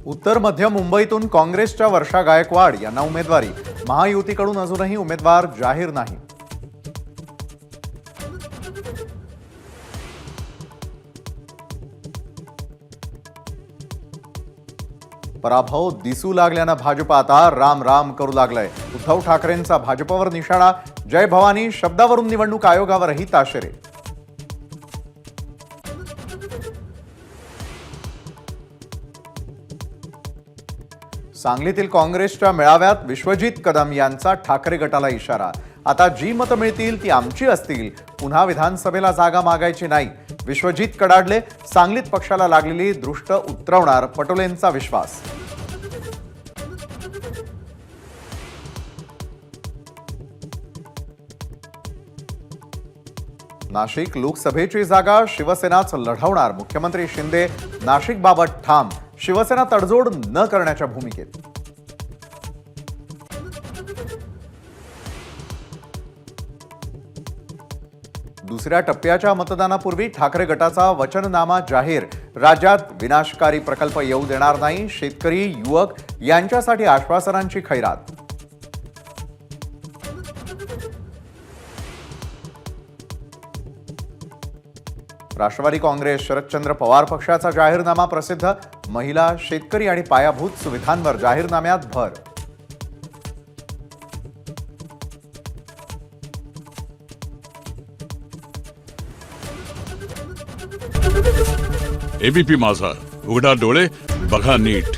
उत्तर मध्य मुंबईतून काँग्रेसच्या वर्षा गायकवाड यांना उमेदवारी, महायुतीकडून अजूनही उमेदवार जाहीर नाही. पराभव दिसू लागल्यानं भाजप आता राम राम करू लागलंय. उद्धव ठाकरेंचा भाजपवर निशाणा, जय भवानी शब्दावरून निवडणूक आयोगावरही ताशेरे. सांगलीतील काँग्रेसच्या मेळाव्यात विश्वजित कदम यांचा ठाकरे गटाला इशारा. आता जी मतं मिळतील ती आमची असतील, पुन्हा विधानसभेला जागा मागायची नाही. विश्वजित कडाडले, सांगलीत पक्षाला लागलेली दृष्ट उतरवणार पटोलेंचा विश्वास. नाशिक लोकसभेची जागा शिवसेनाच लढवणार, मुख्यमंत्री शिंदे नाशिकबाबत ठाम. शिवसेना तडजोड न करण्याच्या भूमिकेत. दुसऱ्या टप्प्याच्या मतदानापूर्वी ठाकरे गटाचा वचननामा जाहीर. राज्यात विनाशकारी प्रकल्प येऊ देणार नाही, शेतकरी युवक यांच्यासाठी आश्वासनांची खैरात. राष्ट्रवादी काँग्रेस शरदचंद्र पवार पक्षाचा जाहीरनामा प्रसिद्ध. महिला, शेतकरी आणि पायाभूत सुविधांवर जाहीरनाम्यात भर. एबीपी माझा, उघडा डोळे बघा नीट.